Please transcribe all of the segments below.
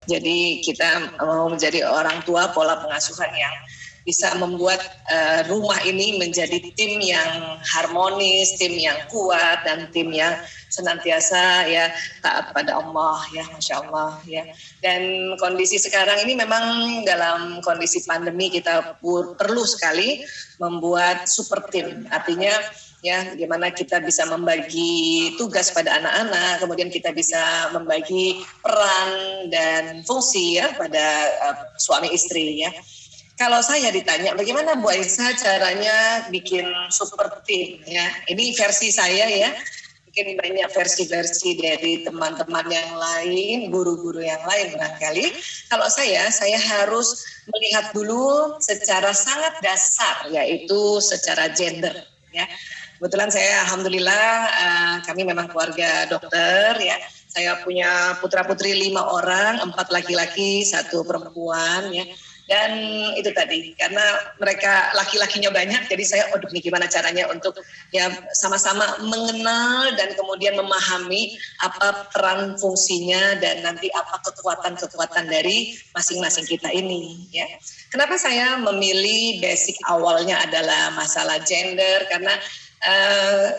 Jadi kita mau menjadi orang tua pola pengasuhan yang bisa membuat rumah ini menjadi tim yang harmonis, tim yang kuat, dan tim yang senantiasa ya taat pada Allah ya, Masya Allah ya. Dan kondisi sekarang ini memang dalam kondisi pandemi kita perlu sekali membuat super tim, artinya ya gimana kita bisa membagi tugas pada anak-anak, kemudian kita bisa membagi peran dan fungsi ya pada suami istri ya. Kalau saya ditanya bagaimana Bu Aisyah caranya bikin super team ya, ini versi saya ya, mungkin banyak versi-versi dari teman-teman yang lain, guru-guru yang lain barangkali. Kalau saya harus melihat dulu secara sangat dasar, yaitu secara gender ya. Kebetulan saya alhamdulillah kami memang keluarga dokter ya. Saya punya putra-putri 5 orang, 4 laki-laki, 1 perempuan ya. Dan itu tadi, karena mereka laki-lakinya banyak, jadi saya, ini gimana caranya untuk ya sama-sama mengenal dan kemudian memahami apa peran fungsinya dan nanti apa kekuatan-kekuatan dari masing-masing kita ini. Ya. Kenapa saya memilih basic awalnya adalah masalah gender, karena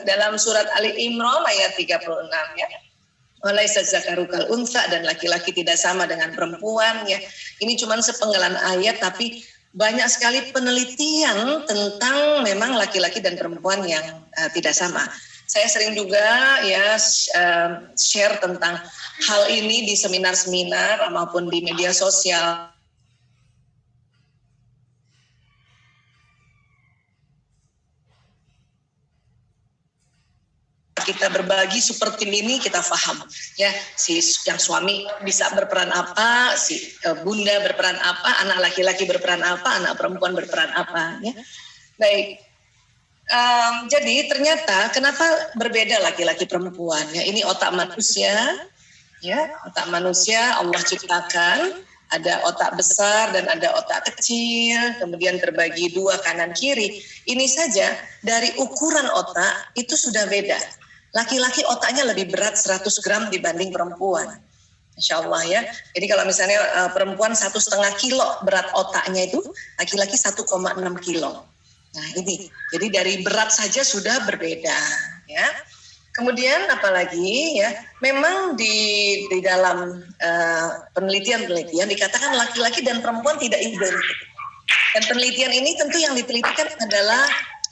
dalam surat Ali Imran ayat 36 ya. Walaisa zakaru kal unsa, dan laki-laki tidak sama dengan perempuan ya. Ini cuma sepenggalan ayat, tapi banyak sekali penelitian tentang memang laki-laki dan perempuan yang tidak sama. Saya sering juga ya share tentang hal ini di seminar-seminar maupun di media sosial. Kita berbagi seperti ini, kita paham ya, si yang suami bisa berperan apa, si bunda berperan apa, anak laki-laki berperan apa, anak perempuan berperan apa ya. Baik, jadi ternyata kenapa berbeda laki-laki perempuan ya, ini otak manusia ya, otak manusia Allah ciptakan, ada otak besar dan ada otak kecil, kemudian terbagi 2 kanan kiri. Ini saja dari ukuran otak itu sudah beda. Laki-laki otaknya lebih berat 100 gram dibanding perempuan. Insya Allah ya. Jadi kalau misalnya perempuan 1,5 kilo berat otaknya itu, laki-laki 1,6 kilo. Nah ini, jadi dari berat saja sudah berbeda ya. Kemudian apalagi ya, memang di dalam penelitian dikatakan laki-laki dan perempuan tidak identik. Dan penelitian ini tentu yang ditelitikan adalah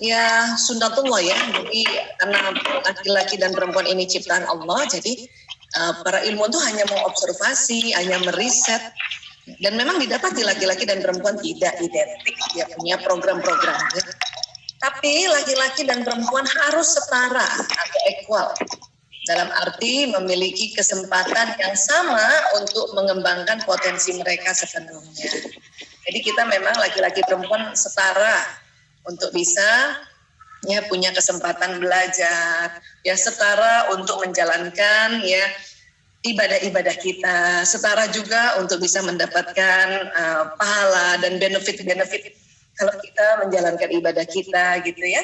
ya sunnatullah ya, jadi karena laki-laki dan perempuan ini ciptaan Allah, jadi para ilmuwan itu hanya mengobservasi, hanya meriset, dan memang didapati laki-laki dan perempuan tidak identik, dia punya program-programnya. Tapi laki-laki dan perempuan harus setara atau equal, dalam arti memiliki kesempatan yang sama untuk mengembangkan potensi mereka sepenuhnya. Jadi kita memang laki-laki perempuan setara untuk bisa ya punya kesempatan belajar, ya setara untuk menjalankan ya ibadah-ibadah kita, setara juga untuk bisa mendapatkan pahala dan benefit-benefit kalau kita menjalankan ibadah kita gitu ya.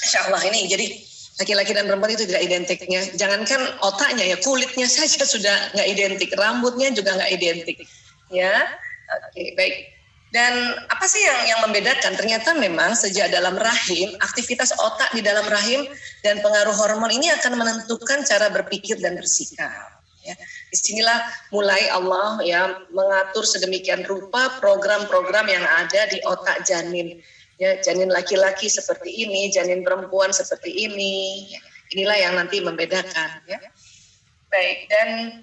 Insya Allah ini jadi laki-laki dan perempuan itu tidak identiknya. Jangankan otaknya ya, kulitnya saja sudah nggak identik, rambutnya juga nggak identik ya. Oke, baik. Dan apa sih yang membedakan? Ternyata memang sejak dalam rahim, aktivitas otak di dalam rahim dan pengaruh hormon ini akan menentukan cara berpikir dan bersikap. Ya. Disinilah mulai Allah ya mengatur sedemikian rupa program-program yang ada di otak janin. Ya, janin laki-laki seperti ini, janin perempuan seperti ini. Ya. Inilah yang nanti membedakan. Ya. Baik, dan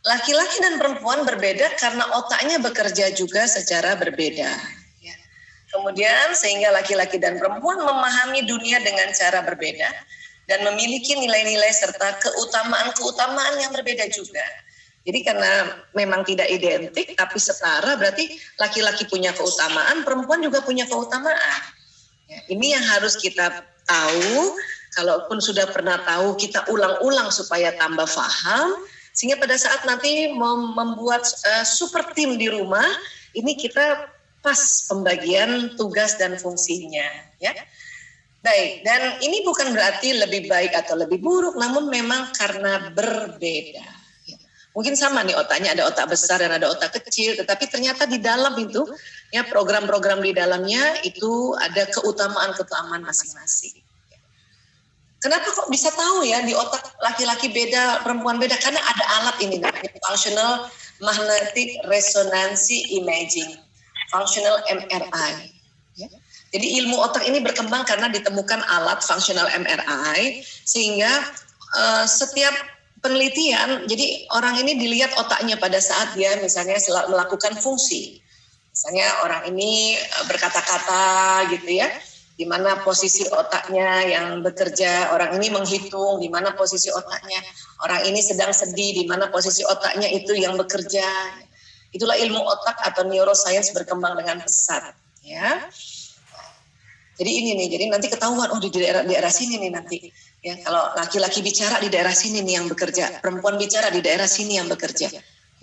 laki-laki dan perempuan berbeda karena otaknya bekerja juga secara berbeda. Ya. Kemudian sehingga laki-laki dan perempuan memahami dunia dengan cara berbeda dan memiliki nilai-nilai serta keutamaan-keutamaan yang berbeda juga. Jadi karena memang tidak identik tapi setara, berarti laki-laki punya keutamaan, perempuan juga punya keutamaan. Ya, ini yang harus kita tahu, kalaupun sudah pernah tahu kita ulang-ulang supaya tambah paham. Sehingga pada saat nanti membuat super tim di rumah, ini kita pas pembagian tugas dan fungsinya. Ya. Baik, dan ini bukan berarti lebih baik atau lebih buruk, namun memang karena berbeda. Ya. Mungkin sama nih otaknya, ada otak besar dan ada otak kecil, tetapi ternyata di dalam itu ya program-program di dalamnya itu ada keutamaan masing-masing. Kenapa kok bisa tahu ya di otak laki-laki beda, perempuan beda? Karena ada alat ini namanya Functional Magnetic Resonance Imaging, Functional MRI. Ya. Jadi ilmu otak ini berkembang karena ditemukan alat Functional MRI, sehingga setiap penelitian, jadi orang ini dilihat otaknya pada saat dia misalnya melakukan fungsi. Misalnya orang ini berkata-kata gitu ya, di mana posisi otaknya yang bekerja, orang ini menghitung di mana posisi otaknya, orang ini sedang sedih di mana posisi otaknya itu yang bekerja. Itulah ilmu otak atau neuroscience berkembang dengan pesat, ya. Jadi ini nih, jadi nanti ketahuan, oh di daerah sini nih nanti. Ya, kalau laki-laki bicara di daerah sini nih yang bekerja, perempuan bicara di daerah sini yang bekerja.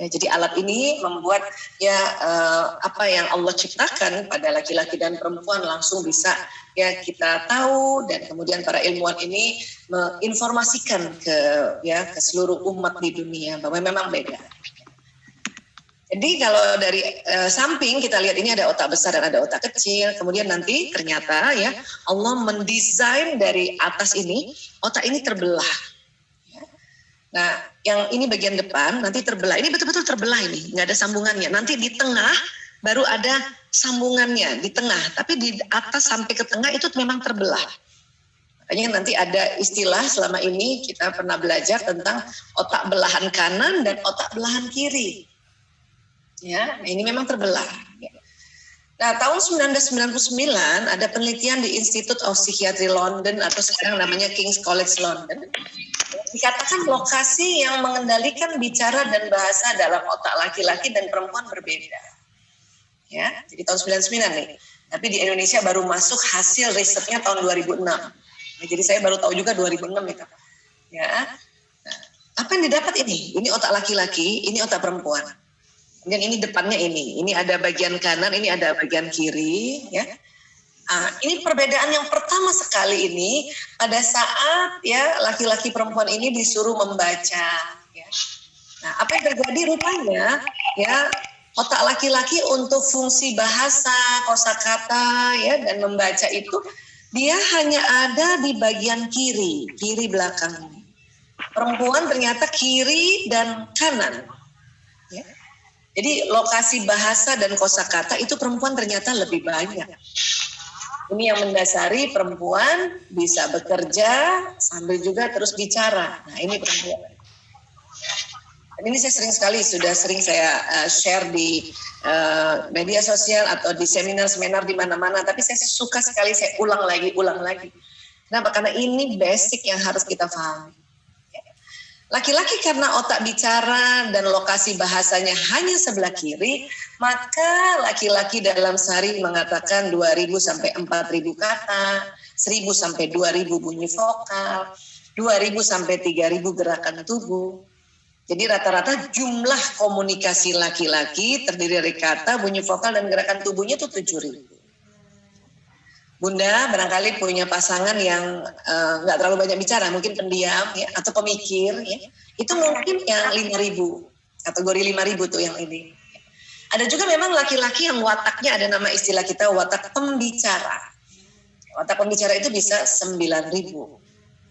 Ya, jadi alat ini membuat ya apa yang Allah ciptakan pada laki-laki dan perempuan langsung bisa ya kita tahu, dan kemudian para ilmuwan ini menginformasikan ke seluruh umat di dunia bahwa memang beda. Jadi kalau dari samping kita lihat ini ada otak besar dan ada otak kecil. Kemudian nanti ternyata ya Allah mendesain dari atas ini, otak ini terbelah. Nah yang ini bagian depan nanti terbelah. Ini betul-betul terbelah ini, nggak ada sambungannya. Nanti di tengah baru ada sambungannya di tengah. Tapi di atas sampai ke tengah itu memang terbelah. Makanya nanti ada istilah selama ini kita pernah belajar tentang otak belahan kanan dan otak belahan kiri. Ya, ini memang terbelah. Nah, tahun 1999 ada penelitian di Institute of Psychiatry London atau sekarang namanya King's College London. Dikatakan lokasi yang mengendalikan bicara dan bahasa dalam otak laki-laki dan perempuan berbeda. Ya, jadi tahun 99 nih. Tapi di Indonesia baru masuk hasil risetnya tahun 2006. Nah, jadi saya baru tahu juga 2006 itu. Ya. Nah, apa yang didapat ini? Ini otak laki-laki, ini otak perempuan. Kemudian ini depannya ini ada bagian kanan, ini ada bagian kiri, ya. Ini perbedaan yang pertama sekali ini pada saat ya laki-laki perempuan ini disuruh membaca. Ya. Nah, apa yang terjadi rupanya ya otak laki-laki untuk fungsi bahasa, kosakata, ya dan membaca itu dia hanya ada di bagian kiri belakang. Perempuan ternyata kiri dan kanan. Ya. Jadi lokasi bahasa dan kosakata itu perempuan ternyata lebih banyak. Ini yang mendasari perempuan bisa bekerja sambil juga terus bicara. Nah ini perempuan. Dan ini saya sudah sering saya share di media sosial atau di seminar-seminar di mana-mana. Tapi saya suka sekali saya ulang lagi. Kenapa? Karena ini basic yang harus kita pahami. Laki-laki karena otak bicara dan lokasi bahasanya hanya sebelah kiri, maka laki-laki dalam sehari mengatakan 2.000 sampai 4.000 kata, 1.000 sampai 2.000 bunyi vokal, 2.000 sampai 3.000 gerakan tubuh. Jadi rata-rata jumlah komunikasi laki-laki terdiri dari kata, bunyi vokal dan gerakan tubuhnya itu 7.000. Bunda barangkali punya pasangan yang nggak terlalu banyak bicara, mungkin pendiam ya, atau pemikir, ya. Itu mungkin yang 5.000, kategori 5.000 tuh yang ini. Ada juga memang laki-laki yang wataknya ada nama istilah kita watak pembicara. Watak pembicara itu bisa 9.000,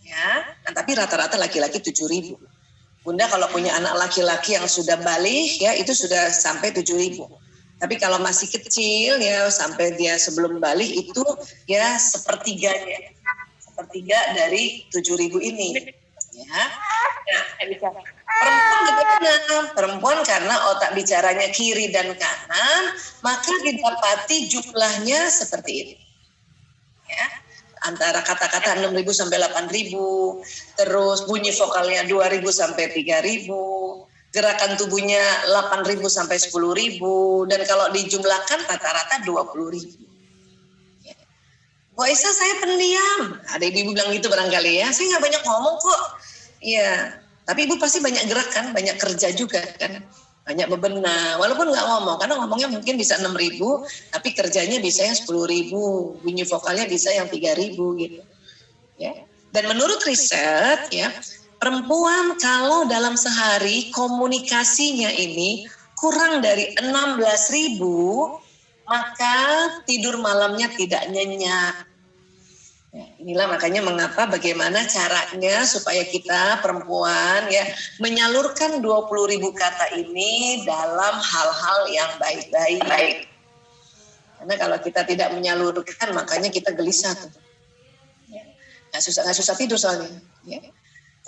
ya. Nah, tapi rata-rata laki-laki 7.000. Bunda kalau punya anak laki-laki yang sudah balik, ya itu sudah sampai 7.000. Tapi kalau masih kecil ya sampai dia sebelum balik itu ya sepertiga dari 7.000 ini. Ya. Nah, perempuan bagaimana? Perempuan karena otak bicaranya kiri dan kanan, maka didapati jumlahnya seperti ini. Ya. Antara kata-kata 6.000 sampai 8.000, terus bunyi vokalnya 2.000 sampai 3.000. Gerakan tubuhnya 8.000 sampai 10.000, dan kalau dijumlahkan rata-rata 20.000. Ya. Bu Aisyah saya pendiam, ada ibu bilang gitu barangkali ya, saya nggak banyak ngomong kok. Iya, tapi ibu pasti banyak gerak kan, banyak kerja juga kan, banyak bebenah, walaupun nggak ngomong, karena ngomongnya mungkin bisa 6.000, tapi kerjanya bisa yang 10.000, bunyi vokalnya bisa yang 3.000 gitu. Ya. Dan menurut riset ya, perempuan kalau dalam sehari komunikasinya ini kurang dari 16.000, maka tidur malamnya tidak nyenyak. Ya, inilah makanya mengapa bagaimana caranya supaya kita perempuan ya menyalurkan 20.000 kata ini dalam hal-hal yang baik-baik. Karena kalau kita tidak menyalurkan makanya kita gelisah tuh. Ya, nggak susah tidur soalnya. Ya.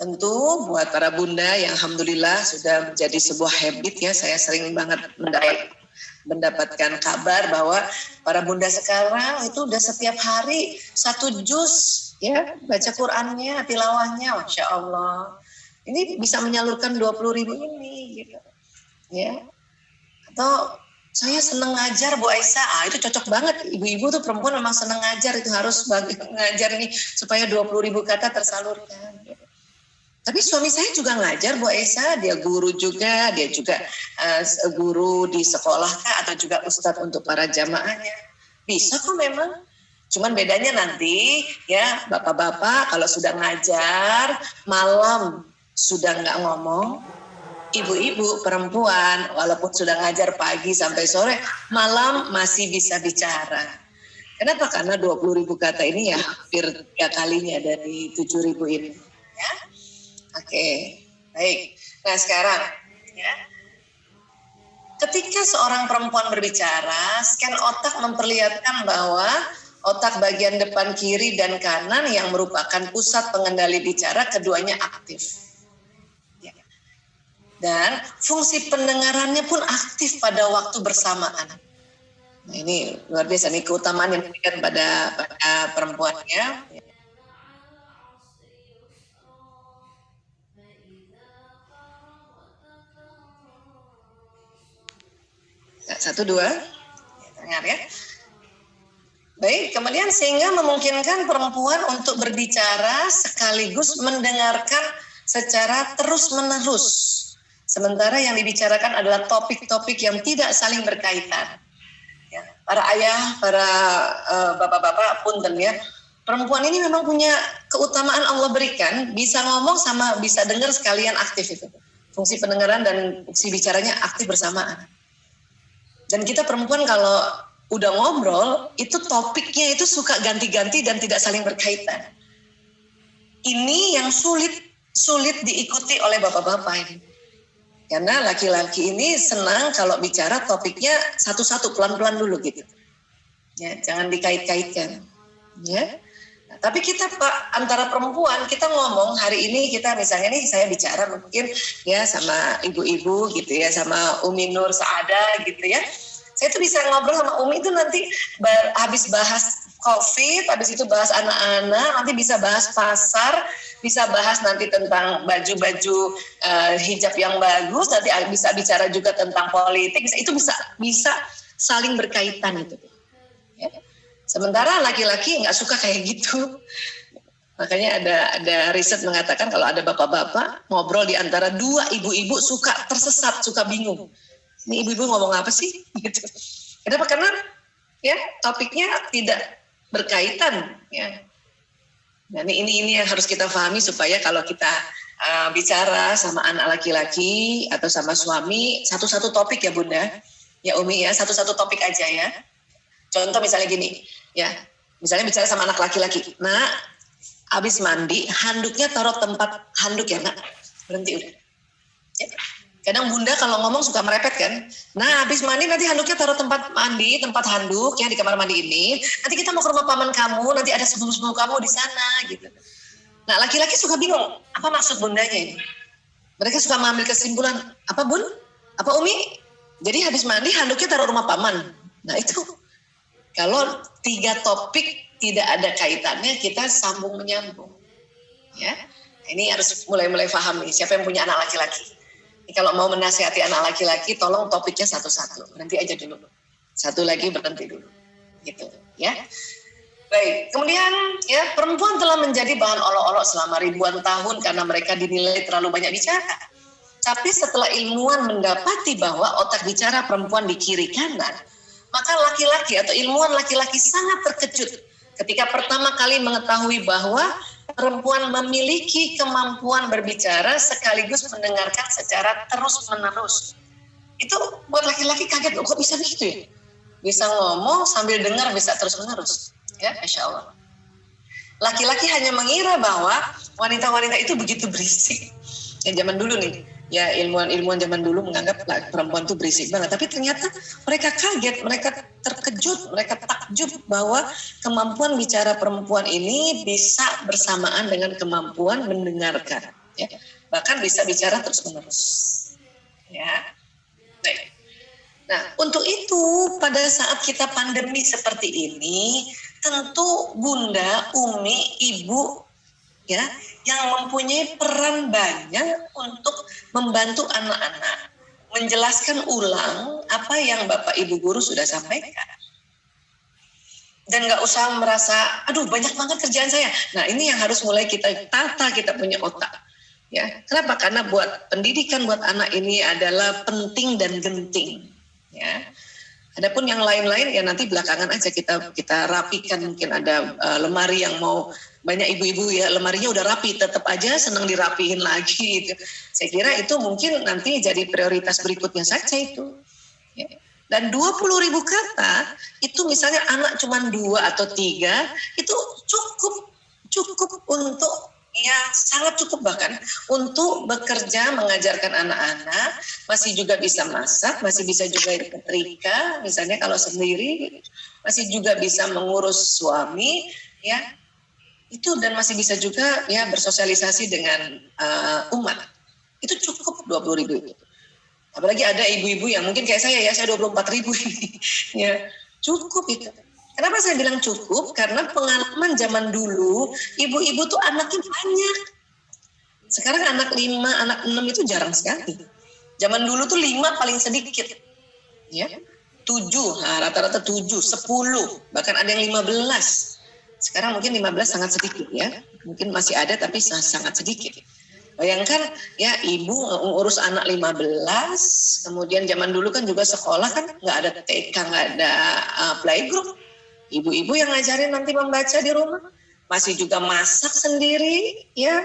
Tentu buat para bunda yang alhamdulillah sudah menjadi sebuah habit ya, saya sering banget mendapatkan kabar bahwa para bunda sekarang itu udah setiap hari 1 juz ya baca Qur'annya, tilawahnya, Masya Allah. Ini bisa menyalurkan 20.000 ini gitu. Ya. Atau saya senang ngajar Bu Aisyah, itu cocok banget. Ibu-ibu tuh perempuan memang senang ngajar, itu harus ngajar ini supaya 20.000 kata tersalurkan. Gitu. Tapi suami saya juga ngajar Bu Aisyah, dia guru juga, dia juga guru di sekolah atau juga ustadz untuk para jamaahnya. Bisa kok memang. Cuman bedanya nanti ya bapak-bapak kalau sudah ngajar malam sudah nggak ngomong. Ibu-ibu perempuan walaupun sudah ngajar pagi sampai sore malam masih bisa bicara. Kenapa? Karena 20.000 kata ini ya hampir 3 kalinya dari 7.000 ini. Ya. Oke, baik. Nah sekarang, ya, ketika seorang perempuan berbicara, scan otak memperlihatkan bahwa otak bagian depan kiri dan kanan yang merupakan pusat pengendali bicara, keduanya aktif. Ya. Dan fungsi pendengarannya pun aktif pada waktu bersamaan. Nah ini luar biasa, nih keutamaan yang diberikan pada perempuannya. 1, 2, dengar ya. Baik, kemudian sehingga memungkinkan perempuan untuk berbicara sekaligus mendengarkan secara terus-menerus. Sementara yang dibicarakan adalah topik-topik yang tidak saling berkaitan. Ya, para ayah, para bapak-bapak punten ya, perempuan ini memang punya keutamaan Allah berikan, bisa ngomong sama bisa dengar sekalian aktif itu. Fungsi pendengaran dan fungsi bicaranya aktif bersamaan. Dan kita perempuan kalau udah ngobrol, itu topiknya itu suka ganti-ganti dan tidak saling berkaitan. Ini yang sulit diikuti oleh bapak-bapak ini. Karena laki-laki ini senang kalau bicara topiknya satu-satu, pelan-pelan dulu gitu. Ya, jangan dikait-kaitkan. Ya. Nah, tapi kita Pak, antara perempuan, kita ngomong hari ini kita misalnya nih saya bicara mungkin ya sama ibu-ibu gitu ya, sama Umi Nur Saada gitu ya. Saya tuh bisa ngobrol sama Umi itu nanti habis bahas COVID, habis itu bahas anak-anak, nanti bisa bahas pasar, bisa bahas nanti tentang baju-baju hijab yang bagus, nanti bisa bicara juga tentang politik, itu bisa saling berkaitan itu. Ya. Sementara laki-laki nggak suka kayak gitu. Makanya ada riset mengatakan kalau ada bapak-bapak ngobrol di antara 2 ibu-ibu suka tersesat, suka bingung. Ini ibu-ibu ngomong apa sih? Gitu. Kenapa? Karena ya topiknya tidak berkaitan. Ya. Nah, ini yang harus kita pahami supaya kalau kita bicara sama anak laki-laki atau sama suami satu-satu topik ya Bunda, ya Umi ya satu-satu topik aja ya. Contoh misalnya gini, ya misalnya bicara sama anak laki-laki, nah habis mandi handuknya taruh tempat handuk ya nak, berhenti udah. Ya. Kadang Bunda kalau ngomong suka merepet kan. Nah habis mandi nanti handuknya taruh tempat mandi, tempat handuk ya di kamar mandi ini. Nanti kita mau ke rumah paman kamu, nanti ada sepupu-sepupu kamu di sana gitu. Nah laki-laki suka bingung, apa maksud Bundanya ini? Mereka suka mengambil kesimpulan, apa Bun? Apa Umi? Jadi habis mandi handuknya taruh rumah paman. Nah itu, kalau 3 topik tidak ada kaitannya kita sambung menyambung. Ya, ini harus mulai paham nih, siapa yang punya anak laki-laki. Kalau mau menasihati anak laki-laki, tolong topiknya satu-satu. Berhenti aja dulu. Satu lagi berhenti dulu. Gitu, ya. Baik, kemudian ya perempuan telah menjadi bahan olok-olok selama ribuan tahun karena mereka dinilai terlalu banyak bicara. Tapi setelah ilmuwan mendapati bahwa otak bicara perempuan di kiri kanan, maka laki-laki atau ilmuwan laki-laki sangat terkejut ketika pertama kali mengetahui bahwa perempuan memiliki kemampuan berbicara sekaligus mendengarkan secara terus-menerus. Itu buat laki-laki kaget, kok bisa begitu ya? Bisa ngomong sambil dengar, bisa terus-menerus. Ya, Masya Allah. Laki-laki hanya mengira bahwa wanita-wanita itu begitu berisik. Ya, zaman dulu nih, ya ilmuwan-ilmuwan zaman dulu menganggap perempuan itu berisik banget. Tapi ternyata mereka kaget, mereka terkejut, mereka takjub bahwa kemampuan bicara perempuan ini bisa bersamaan dengan kemampuan mendengarkan. Ya. Bahkan bisa bicara terus-menerus. Ya. Baik. Nah, untuk itu pada saat kita pandemi seperti ini, tentu bunda, umi, ibu, ya, yang mempunyai peran banyak untuk membantu anak-anak menjelaskan ulang apa yang Bapak Ibu guru sudah sampaikan. Dan nggak usah merasa, aduh banyak banget kerjaan saya. Nah, ini yang harus mulai kita tata, kita punya otak. Ya, kenapa? Karena buat pendidikan buat anak ini adalah penting dan genting. Ya. Adapun yang lain-lain ya nanti belakangan aja kita rapikan, mungkin ada lemari yang mau banyak ibu-ibu ya lemarinya udah rapi, tetap aja senang dirapihin lagi gitu. Saya kira itu mungkin nanti jadi prioritas berikutnya saja itu. Ya. Dan 20.000 kata itu misalnya anak cuma 2 atau 3 itu cukup untuk ya sangat cukup bahkan untuk bekerja mengajarkan anak-anak, masih juga bisa masak, masih bisa juga nyetrika, misalnya kalau sendiri, masih juga bisa mengurus suami, ya itu dan masih bisa juga ya bersosialisasi dengan umat. Itu cukup 20.000 itu. Apalagi ada ibu-ibu yang mungkin kayak saya 24.000 ini, ya cukup itu. Kenapa saya bilang cukup? Karena pengalaman zaman dulu, ibu-ibu tuh anaknya banyak. Sekarang anak 5, anak 6 itu jarang sekali. Zaman dulu tuh 5 paling sedikit. Ya. 7, nah, rata-rata 7, 10, bahkan ada yang 15. Sekarang mungkin 15 sangat sedikit ya. Mungkin masih ada tapi sangat sedikit. Bayangkan ya ibu ngurus anak 15, kemudian zaman dulu kan juga sekolah kan nggak ada TK, nggak ada playgroup. Ibu-ibu yang ngajarin nanti membaca di rumah, masih juga masak sendiri, ya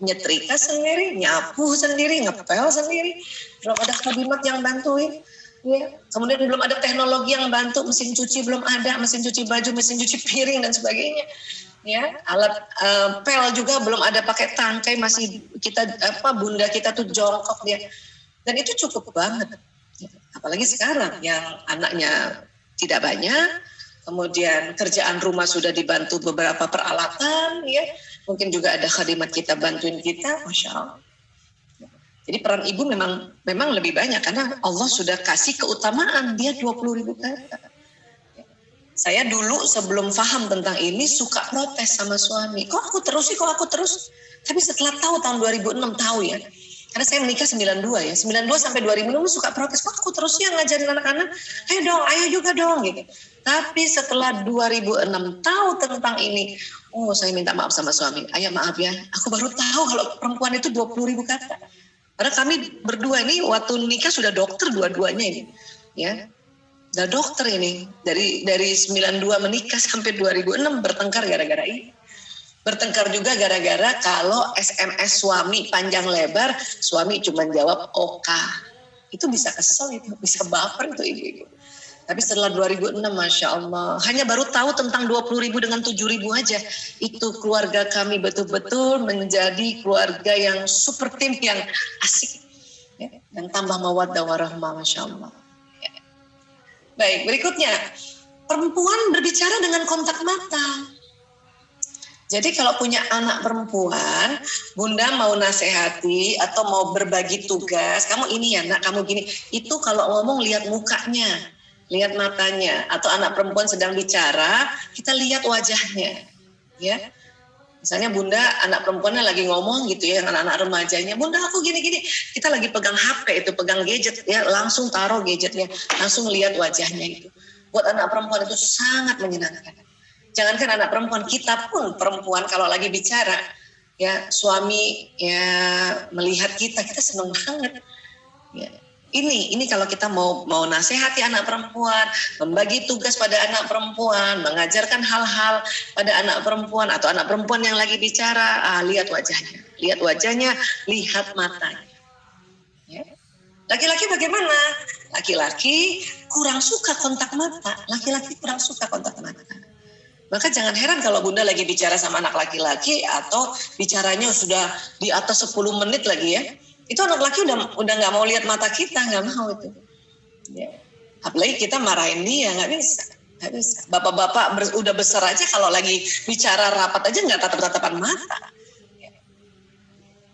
nyetrika sendiri, nyapu sendiri, ngepel sendiri, belum ada kabinet yang bantuin, ya. Kemudian belum ada teknologi yang bantu, mesin cuci belum ada, mesin cuci baju, mesin cuci piring dan sebagainya, ya. Alat pel juga belum ada pakai tangkai, masih kita bunda kita tuh jongkok dia, dan itu cukup banget. Apalagi sekarang yang anaknya tidak banyak. Kemudian kerjaan rumah sudah dibantu beberapa peralatan, ya mungkin juga ada khadimat kita bantuin kita, Masya Allah. Jadi peran ibu memang lebih banyak karena Allah sudah kasih keutamaan, dia 20.000 kata. Saya dulu sebelum paham tentang ini suka protes sama suami, kok aku terus sih, tapi setelah tahu tahun 2006 tahu ya. Karena saya menikah 92 ya, 92 sampai 2006 suka protes, kok aku terus yang ngajarin anak-anak, ayo juga dong gitu. Tapi setelah 2006 tahu tentang ini, saya minta maaf sama suami, ayah maaf ya, aku baru tahu kalau perempuan itu 20.000 kata. Karena kami berdua ini waktu nikah sudah dokter dua-duanya ini, ya, udah dokter ini, dari 92 menikah sampai 2006 bertengkar gara-gara ini. Bertengkar juga gara-gara kalau SMS suami panjang lebar, suami cuma jawab oka. Itu bisa kesel, itu bisa baper itu ibu-ibu. Tapi setelah 2006, Masya Allah, hanya baru tahu tentang 20.000 dengan 7.000 aja. Itu keluarga kami betul-betul menjadi keluarga yang super tim, yang asik. Ya, dan tambah mawaddah warahmah, Masya Allah. Ya. Baik, berikutnya. Perempuan berbicara dengan kontak mata. Jadi kalau punya anak perempuan, bunda mau nasihati atau mau berbagi tugas, kamu ini ya nak, kamu gini, itu kalau ngomong lihat mukanya, lihat matanya, atau anak perempuan sedang bicara, kita lihat wajahnya, ya. Misalnya bunda, anak perempuannya lagi ngomong gitu ya, dengan anak-anak remajanya, bunda aku gini-gini, kita lagi pegang HP itu, pegang gadget ya, langsung taruh gadgetnya, langsung lihat wajahnya itu. Buat anak perempuan itu sangat menyenangkan. Jangankan anak perempuan, kita pun perempuan kalau lagi bicara, ya suami ya melihat kita senang banget. Ya. Ini kalau kita mau nasihati anak perempuan, membagi tugas pada anak perempuan, mengajarkan hal-hal pada anak perempuan atau anak perempuan yang lagi bicara, lihat wajahnya, lihat matanya. Ya. Laki-laki bagaimana? Laki-laki kurang suka kontak mata. Maka jangan heran kalau Bunda lagi bicara sama anak laki-laki atau bicaranya sudah di atas 10 menit lagi ya. Itu anak laki udah nggak mau lihat mata kita, nggak mau itu. Ya. Apalagi kita marahin dia, nggak bisa. Bapak-bapak udah besar aja kalau lagi bicara rapat aja nggak tatap-tatapan mata. Ya.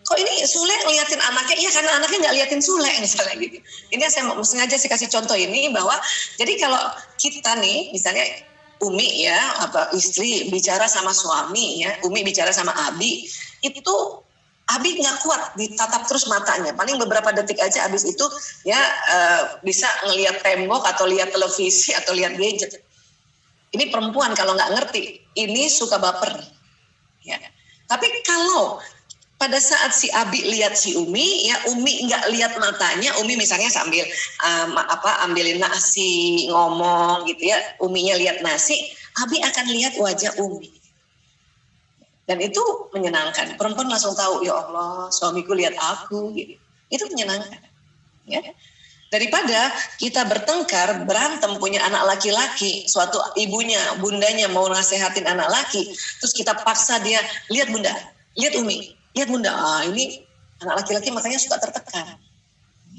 Kok ini Sule ngeliatin anaknya? Iya karena anaknya nggak liatin Sule misalnya gitu. Ini saya sengaja kasih contoh ini bahwa jadi kalau kita nih misalnya Umi ya, istri bicara sama suami ya, Umi bicara sama Abi, itu Abi nggak kuat ditatap terus matanya, paling beberapa detik aja abis itu ya bisa ngelihat tembok atau lihat televisi atau lihat gadget. Ini perempuan kalau nggak ngerti, ini suka baper. Ya. Tapi kalau pada saat si Abi lihat si Umi, ya Umi nggak lihat matanya, Umi misalnya sambil ambilin nasi ngomong gitu ya, Uminya lihat nasi, Abi akan lihat wajah Umi. Dan itu menyenangkan. Perempuan langsung tahu, ya Allah, suamiku lihat aku. Gitu. Itu menyenangkan. Ya. Daripada kita bertengkar, berantem, punya anak laki-laki, suatu ibunya, bundanya mau nasehatin anak laki, terus kita paksa dia, lihat Bunda, lihat Umi, lihat Bunda. Ini anak laki-laki makanya suka tertekan.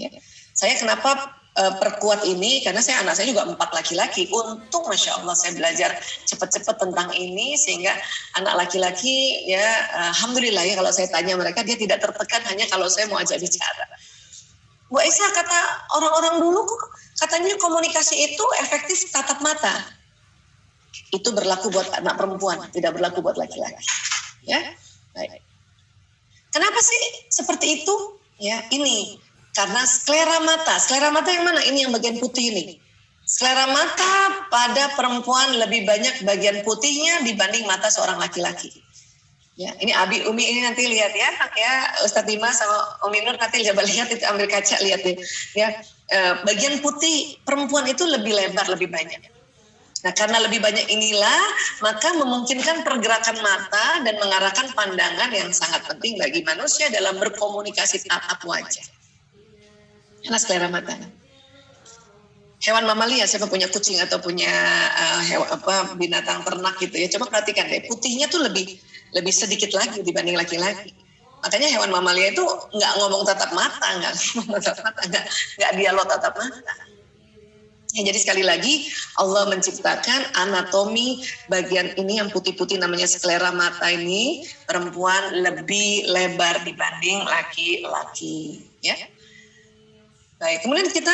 Ya. Saya kenapa perkuat ini karena anak saya juga 4 laki-laki. Untung Masya Allah saya belajar cepat-cepat tentang ini sehingga anak laki-laki ya Alhamdulillah ya kalau saya tanya mereka dia tidak tertekan hanya kalau saya mau ajak bicara. Bu Aisyah kata orang-orang dulu katanya komunikasi itu efektif tatap mata. Itu berlaku buat anak perempuan, tidak berlaku buat laki-laki. Ya, baik. Kenapa sih seperti itu? Ya ini. Karena sklera mata yang mana? Ini yang bagian putih ini. Sklera mata pada perempuan lebih banyak bagian putihnya dibanding mata seorang laki-laki. Ya, ini Abi Umi ini nanti lihat ya Ustadz Dimas sama Umi Nur nanti coba lihat itu ambil kaca lihat deh. Ya, bagian putih perempuan itu lebih lebar lebih banyak. Nah karena lebih banyak inilah maka memungkinkan pergerakan mata dan mengarahkan pandangan yang sangat penting bagi manusia dalam berkomunikasi tatap wajah. Karena sklera mata. Hewan mamalia, siapa punya kucing atau punya binatang ternak gitu ya, coba perhatikan deh, putihnya tuh lebih sedikit lagi dibanding laki-laki. Makanya hewan mamalia itu nggak ngomong tatap mata, nggak dialog tatap mata. Ya, jadi sekali lagi Allah menciptakan anatomi bagian ini yang putih-putih namanya sklera mata ini perempuan lebih lebar dibanding laki-laki. Ya. Baik, kemudian kita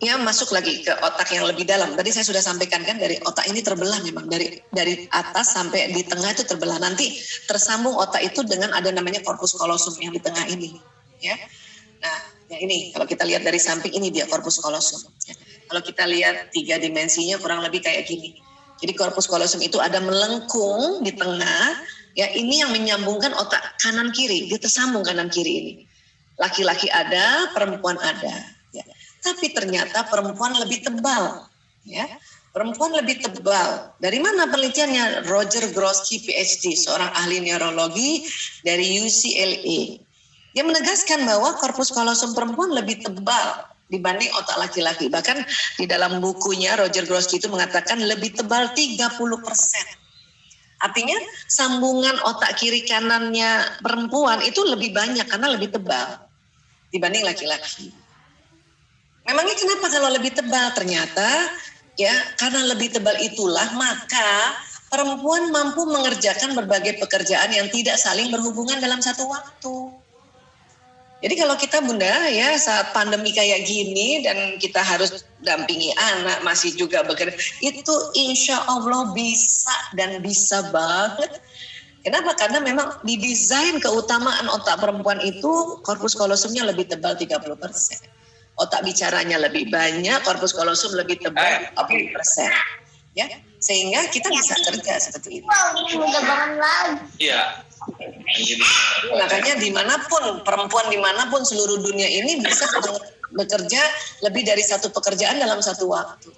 ya masuk lagi ke otak yang lebih dalam. Tadi saya sudah sampaikan kan dari otak ini terbelah memang dari atas sampai di tengah itu terbelah. Nanti tersambung otak itu dengan ada namanya corpus callosum yang di tengah ini. Ya, nah yang ini kalau kita lihat dari samping ini dia corpus callosum. Ya. Kalau kita lihat 3 dimensinya kurang lebih kayak gini. Jadi corpus callosum itu ada melengkung di tengah. Ya ini yang menyambungkan otak kanan kiri. Dia tersambung kanan kiri ini. Laki-laki ada, perempuan ada. Ya. Tapi ternyata perempuan lebih tebal. Ya. Perempuan lebih tebal. Dari mana penelitiannya? Roger Grosky PhD, seorang ahli neurologi dari UCLA. Dia menegaskan bahwa corpus callosum perempuan lebih tebal dibanding otak laki-laki. Bahkan di dalam bukunya Roger Grosky itu mengatakan lebih tebal 30%. Artinya sambungan otak kiri kanannya perempuan itu lebih banyak karena lebih tebal dibanding laki-laki. Memangnya kenapa kalau lebih tebal? Ternyata ya karena lebih tebal itulah maka perempuan mampu mengerjakan berbagai pekerjaan yang tidak saling berhubungan dalam satu waktu. Jadi kalau kita Bunda ya saat pandemi kayak gini dan kita harus dampingi anak masih juga bekerja, itu insya Allah bisa dan bisa banget. Kenapa? Karena memang didesain keutamaan otak perempuan itu corpus callosumnya lebih tebal 30%. Otak bicaranya lebih banyak, corpus callosum lebih tebal 40%. Ya, sehingga kita bisa kerja seperti itu. Udah bangun lagi. Iya. Makanya dimanapun, perempuan dimanapun seluruh dunia ini bisa bekerja lebih dari satu pekerjaan dalam satu waktu.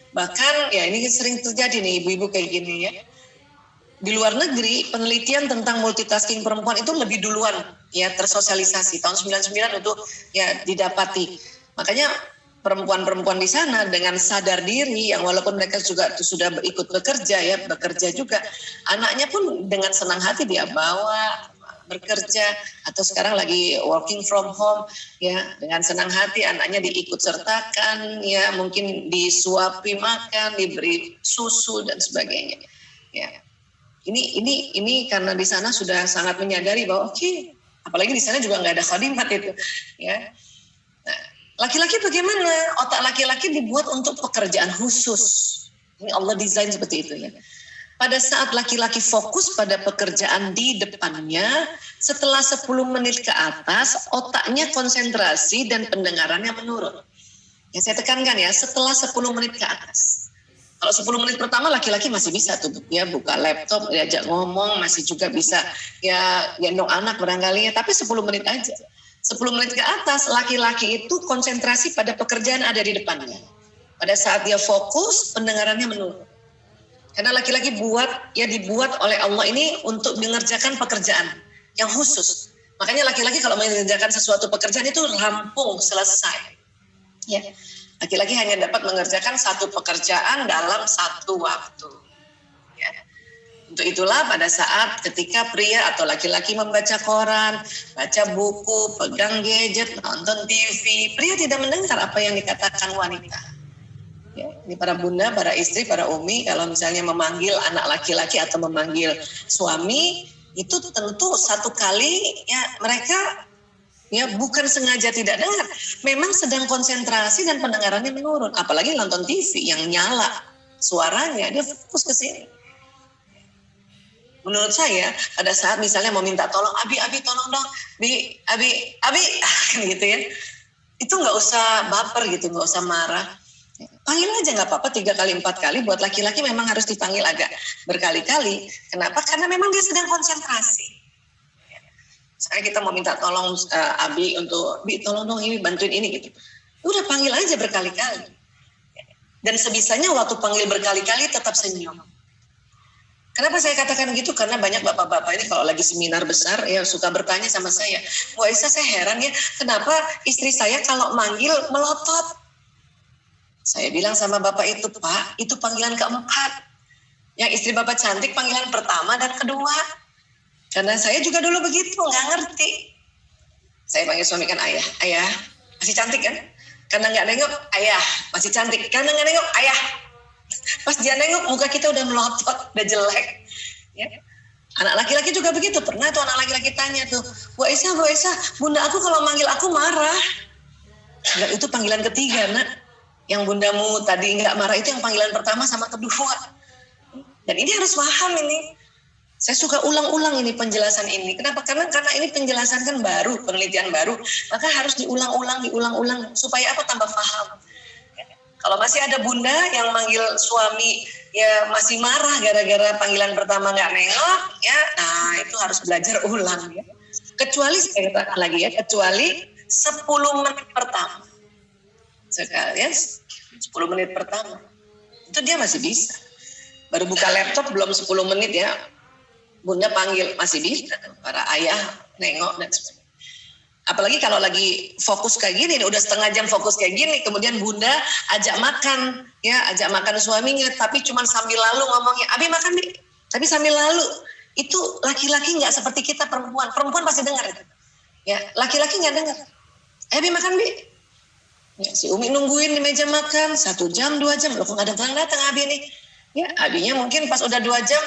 Bahkan ya ini sering terjadi nih ibu-ibu kayak gini ya. Di luar negeri penelitian tentang multitasking perempuan itu lebih duluan ya tersosialisasi. Tahun 99 itu ya didapati. Makanya perempuan-perempuan di sana dengan sadar diri yang walaupun mereka juga sudah ikut bekerja juga, anaknya pun dengan senang hati dia bawa bekerja, atau sekarang lagi working from home ya, dengan senang hati anaknya diikut sertakan ya, mungkin disuapi makan, diberi susu dan sebagainya ya. Ini karena di sana sudah sangat menyadari bahwa oke, apalagi di sana juga nggak ada khadimat itu ya. Nah, laki-laki bagaimana? Otak laki-laki dibuat untuk pekerjaan khusus. Ini Allah desain seperti itu ya. Pada saat laki-laki fokus pada pekerjaan di depannya, setelah 10 menit ke atas, otaknya konsentrasi dan pendengarannya menurun. Ya, saya tekankan ya, setelah 10 menit ke atas. Kalau 10 menit pertama laki-laki masih bisa tuh ya buka laptop, diajak ngomong, masih juga bisa ya gendong anak barangkali ya, tapi 10 menit aja. 10 menit ke atas, laki-laki itu konsentrasi pada pekerjaan ada di depannya. Pada saat dia fokus, pendengarannya menurun. Karena laki-laki dibuat oleh Allah ini untuk mengerjakan pekerjaan yang khusus. Makanya laki-laki kalau mengerjakan sesuatu pekerjaan itu rampung, selesai. Ya. Laki-laki hanya dapat mengerjakan satu pekerjaan dalam satu waktu. Ya. Untuk itulah pada saat ketika pria atau laki-laki membaca koran, baca buku, pegang gadget, nonton TV, pria tidak mendengar apa yang dikatakan wanita. Ya, ini para bunda, para istri, para umi, kalau misalnya memanggil anak laki-laki atau memanggil suami, itu tentu satu kali ya mereka ya bukan sengaja tidak dengar, memang sedang konsentrasi dan pendengarannya menurun. Apalagi nonton TV yang nyala suaranya, dia fokus ke sini. Menurut saya pada saat misalnya mau minta tolong, Abi tolong dong, Abi, kan gitu ya, itu nggak usah baper gitu, nggak usah marah. Panggil aja nggak apa-apa 3 kali 4 kali. Buat laki-laki memang harus dipanggil agak berkali-kali. Kenapa? Karena memang dia sedang konsentrasi. Misalnya kita mau minta tolong Abi untuk, Bi tolong dong ini bantuin ini gitu. Udah panggil aja berkali-kali. Dan sebisanya waktu panggil berkali-kali tetap senyum. Kenapa saya katakan gitu? Karena banyak bapak-bapak ini kalau lagi seminar besar ya suka bertanya sama saya, Bu Aisyah saya heran ya, kenapa istri saya kalau manggil melotot? Saya bilang sama bapak itu, Pak, itu panggilan keempat. Yang istri bapak cantik panggilan pertama dan kedua. Karena saya juga dulu begitu, nggak ngerti. Saya panggil suami kan ayah masih cantik kan? Karena nggak nengok, ayah masih cantik. Karena nggak nengok, ayah. Pas dia nengok, muka kita udah melotot, udah jelek. Ya. Anak laki-laki juga begitu. Pernah tuh anak laki-laki tanya tuh, Bu Aisyah, bunda aku kalau manggil aku marah. Enggak, itu panggilan ketiga, nak. Yang bundamu tadi nggak marah itu yang panggilan pertama sama kedua. Dan ini harus paham ini. Saya suka ulang-ulang ini penjelasan ini. Kenapa? Karena ini penjelasan kan baru, penelitian baru. Maka harus diulang-ulang supaya apa? Tambah paham. Kalau masih ada bunda yang manggil suami ya masih marah gara-gara panggilan pertama nggak nengok, ya, nah itu harus belajar ulang. Ya. Kecuali saya katakan lagi ya, kecuali 10 menit pertama. Sekalian 10 menit pertama itu dia masih bisa, baru buka laptop belum 10 menit ya bunda panggil masih bisa, para ayah nengok dan sebagainya. Apalagi kalau lagi fokus kayak gini, udah setengah jam fokus kayak gini, kemudian bunda ajak makan suaminya, tapi cuma sambil lalu ngomongnya, Abi makan Bi, tapi sambil lalu. Itu laki-laki nggak seperti kita perempuan pasti dengar itu ya, laki-laki nggak dengar. Abi makan Bi. Ya, si Umi nungguin di meja makan 1 jam 2 jam, loh kok nggak datang Abi nih? Ya, Abinya mungkin pas udah 2 jam,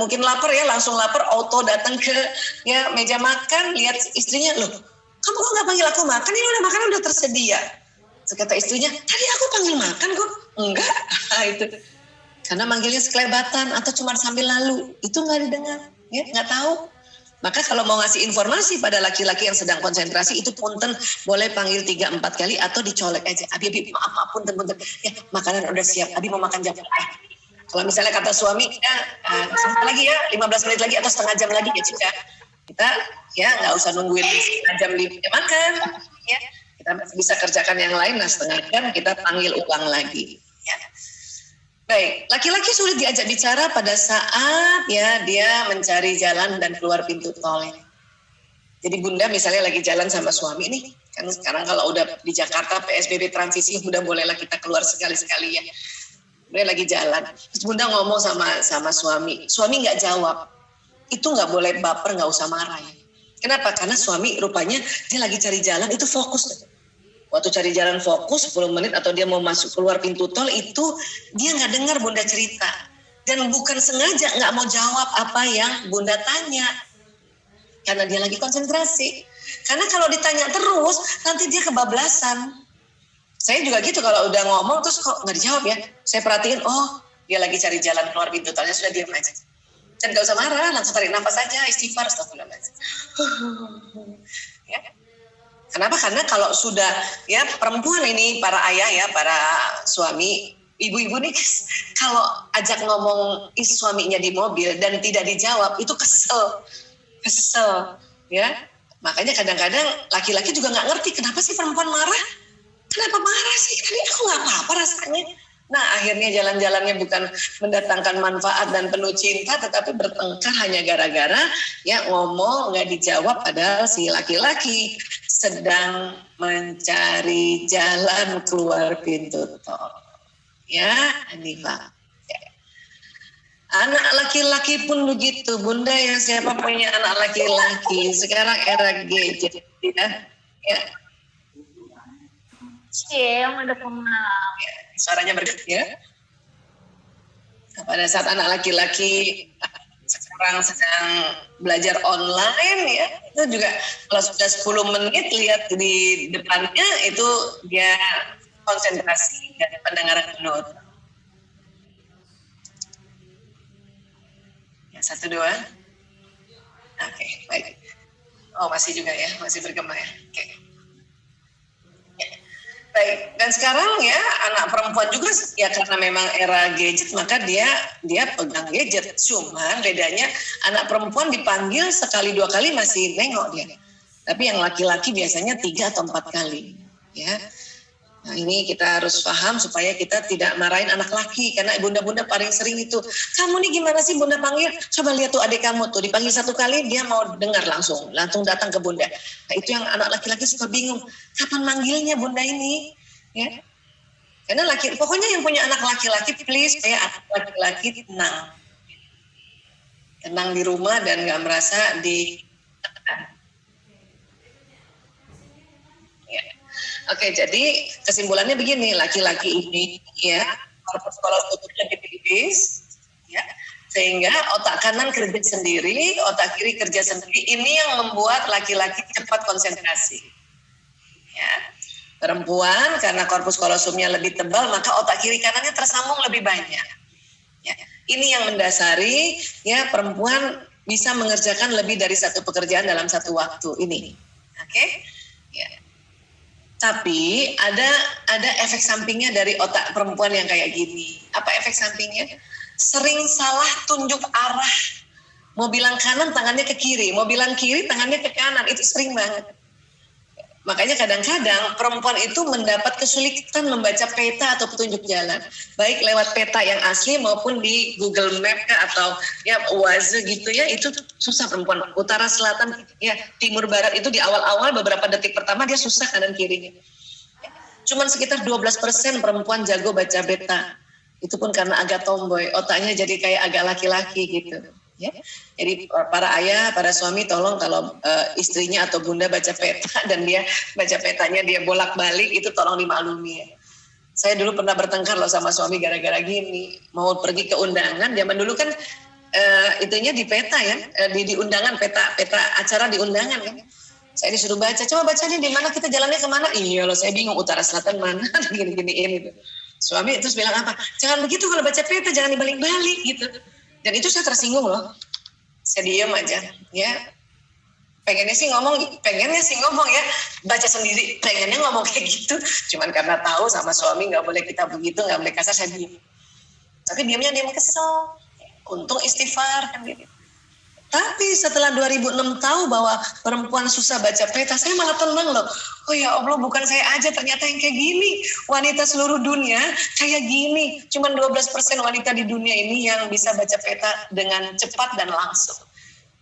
mungkin lapar ya, langsung lapar, auto datang ke ya meja makan, lihat istrinya, loh, kamu kok nggak panggil aku makan? Ini udah makanan udah tersedia. Kata istrinya, tadi aku panggil makan kok, enggak, itu karena manggilnya sekelebatan atau cuma sambil lalu, itu nggak didengar, ya nggak tahu. Maka kalau mau ngasih informasi pada laki-laki yang sedang konsentrasi, itu punten boleh panggil 3-4 kali atau dicolek aja. Abi maaf punten. Ya makanan udah siap, Abi mau makan jam berapa? Kalau misalnya kata suami, sebentar lagi ya, 15 menit lagi atau setengah jam lagi ya Cika. Kita ya nggak usah nungguin setengah jam makan. Ya. Kita masih bisa kerjakan yang lain, nah setengah jam kita panggil ulang lagi. Ya. Baik, laki-laki sulit diajak bicara pada saat ya dia mencari jalan dan keluar pintu tol. Jadi bunda misalnya lagi jalan sama suami nih, kan sekarang kalau udah di Jakarta PSBB transisi udah bolehlah kita keluar sekali-sekali ya. Bunda lagi jalan, terus bunda ngomong sama suami nggak jawab, itu nggak boleh baper, nggak usah marah ya. Kenapa? Karena suami rupanya dia lagi cari jalan, itu fokus. Waktu cari jalan fokus 10 menit atau dia mau masuk keluar pintu tol itu dia nggak dengar bunda cerita. Dan bukan sengaja nggak mau jawab apa yang bunda tanya. Karena dia lagi konsentrasi. Karena kalau ditanya terus nanti dia kebablasan. Saya juga gitu kalau udah ngomong terus kok nggak dijawab ya. Saya perhatiin, oh dia lagi cari jalan keluar pintu tolnya, sudah diam aja. Dan nggak usah marah, langsung tarik nafas saja, istighfar, astagfirullahaladzim. Ya. Kenapa? Karena kalau sudah ya perempuan ini, para ayah ya, para suami, ibu-ibu nih kalau ajak ngomong suaminya di mobil dan tidak dijawab itu kesel ya. Makanya kadang-kadang laki-laki juga nggak ngerti kenapa sih perempuan marah, kenapa marah sih, tadi aku nggak apa-apa rasanya. Nah akhirnya jalan-jalannya bukan mendatangkan manfaat dan penuh cinta, tetapi bertengkar hanya gara-gara ya ngomong nggak dijawab, padahal si laki-laki sedang mencari jalan keluar pintu tol. Ya, ini Pak. Ya. Anak laki-laki pun begitu, bunda ya, siapa punya anak laki-laki? Sekarang era gadget ya. Ya. Yang udah kenal. Ya, suaranya bergerak ya. Pada saat anak laki-laki sekarang sedang belajar online ya, itu juga kalau sudah 10 menit lihat di depannya itu dia konsentrasi dan pendengaran penuh. Ya, 1, 2. Oke, baik. Oh masih juga ya, masih bergema ya. Oke. Baik, dan sekarang ya anak perempuan juga ya karena memang era gadget maka dia pegang gadget. Cuman bedanya anak perempuan dipanggil sekali 2 kali masih nengok dia. Tapi yang laki-laki biasanya 3 atau 4 kali. Ya. Nah ini kita harus paham supaya kita tidak marahin anak laki. Karena bunda-bunda paling sering itu, kamu nih gimana sih bunda panggil? Coba lihat tuh adik kamu tuh, dipanggil 1 kali dia mau dengar langsung datang ke bunda. Nah itu yang anak laki-laki suka bingung, kapan manggilnya bunda ini? Ya. Karena pokoknya yang punya anak laki-laki please kayak anak laki-laki tenang di rumah dan nggak merasa di. Ya. Oke, jadi kesimpulannya begini, laki-laki ini ya korpus kolosumnya tipis, ya, sehingga otak kanan kerja sendiri, otak kiri kerja sendiri. Ini yang membuat laki-laki cepat konsentrasi. Ya. Perempuan karena korpus kolosumnya lebih tebal maka otak kiri kanannya tersambung lebih banyak. Ya. Ini yang mendasari ya perempuan bisa mengerjakan lebih dari 1 pekerjaan dalam 1 waktu ini. Oke? Ya. Tapi ada efek sampingnya dari otak perempuan yang kayak gini. Apa efek sampingnya? Sering salah tunjuk arah. Mau bilang kanan tangannya ke kiri, mau bilang kiri tangannya ke kanan, itu sering banget. Makanya kadang-kadang perempuan itu mendapat kesulitan membaca peta atau petunjuk jalan. Baik lewat peta yang asli maupun di Google Map atau ya Waze gitu ya, itu susah perempuan. Utara, selatan, ya timur, barat itu di awal-awal beberapa detik pertama dia susah kanan kirinya. Cuman sekitar 12% perempuan jago baca peta. Itu pun karena agak tomboy, otaknya jadi kayak agak laki-laki gitu. Ya. Jadi para ayah, para suami tolong kalau istrinya atau bunda baca peta dan dia baca petanya dia bolak-balik itu tolong dimaklumi ya. Saya dulu pernah bertengkar loh sama suami gara-gara gini, mau pergi ke undangan, zaman dulu kan itunya di peta ya, di undangan peta acara di undangan kan. Saya disuruh baca, coba bacanya di mana, kita jalannya kemana? Iya loh, saya bingung utara selatan mana, gini-giniin gitu. Suami terus bilang apa? Jangan begitu kalau baca peta, jangan dibalik-balik gitu. Dan itu saya tersinggung loh. Saya diam aja, ya. Pengennya sih ngomong ya, baca sendiri. Pengennya ngomong kayak gitu. Cuman karena tahu sama suami nggak boleh kita begitu, nggak boleh kasar, saya diam. Tapi diam kesel. Untung istighfar kan gitu. Tapi setelah 2006 tahu bahwa perempuan susah baca peta, saya malah tenang loh. Oh ya Allah, bukan saya aja ternyata yang kayak gini. Wanita seluruh dunia kayak gini. Cuman 12% wanita di dunia ini yang bisa baca peta dengan cepat dan langsung.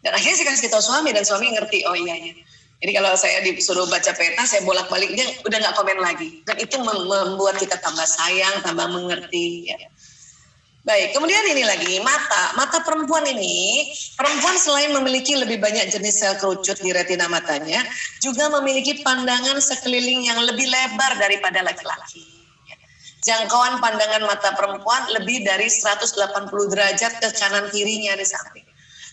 Dan akhirnya saya kasih tahu suami, dan suami ngerti, oh iya. Jadi kalau saya disuruh baca peta, saya bolak-balik, dia udah gak komen lagi. Dan itu membuat kita tambah sayang, tambah mengerti. Ya. Baik, kemudian ini lagi, mata. Mata perempuan ini, perempuan selain memiliki lebih banyak jenis sel kerucut di retina matanya, juga memiliki pandangan sekeliling yang lebih lebar daripada laki-laki. Jangkauan pandangan mata perempuan lebih dari 180 derajat ke kanan kirinya di samping.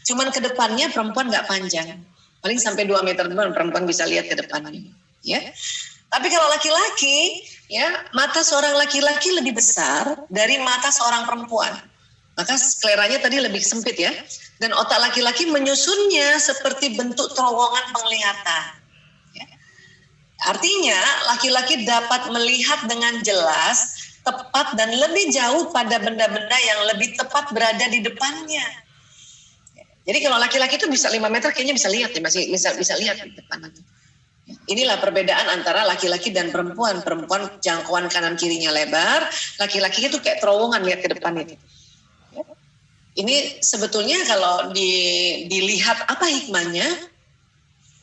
Cuman ke depannya perempuan nggak panjang. Paling sampai 2 meter depan perempuan bisa lihat ke depannya. Ya. Tapi kalau laki-laki, ya, mata seorang laki-laki lebih besar dari mata seorang perempuan. Maka skleranya tadi lebih sempit ya. Dan otak laki-laki menyusunnya seperti bentuk terowongan penglihatan. Ya. Artinya laki-laki dapat melihat dengan jelas, tepat dan lebih jauh pada benda-benda yang lebih tepat berada di depannya. Jadi kalau laki-laki itu bisa 5 meter kayaknya bisa lihat ya, masih bisa lihat di depan. Inilah perbedaan antara laki-laki dan perempuan. Perempuan jangkauan kanan kirinya lebar, laki-laki itu kayak terowongan lihat ke depan itu. Ini sebetulnya kalau dilihat apa hikmahnya,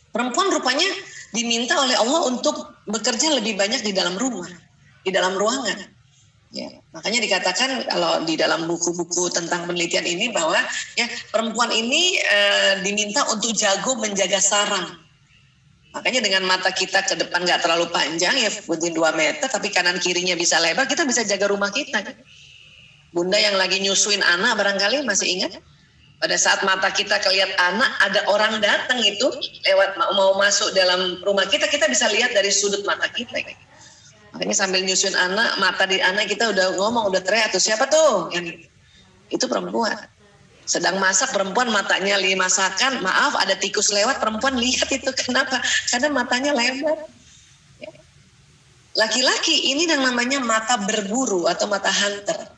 perempuan rupanya diminta oleh Allah untuk bekerja lebih banyak di dalam rumah, di dalam ruangan. Ya, makanya dikatakan kalau di dalam buku-buku tentang penelitian ini bahwa ya perempuan ini diminta untuk jago menjaga sarang. Makanya dengan mata kita ke depan nggak terlalu panjang ya, mungkin 2 meter, tapi kanan kirinya bisa lebar, kita bisa jaga rumah kita. Bunda yang lagi nyusuin anak barangkali masih ingat? Pada saat mata kita kelihat anak, ada orang datang itu lewat mau masuk dalam rumah kita, kita bisa lihat dari sudut mata kita. Makanya sambil nyusuin anak, mata di anak kita udah ngomong, udah teriak tuh, siapa tuh? Yang itu perempuan. Sedang masak perempuan matanya lihat masakan, maaf ada tikus lewat, perempuan lihat itu. Kenapa? Karena matanya lebar. Laki-laki ini yang namanya mata berburu atau mata hunter.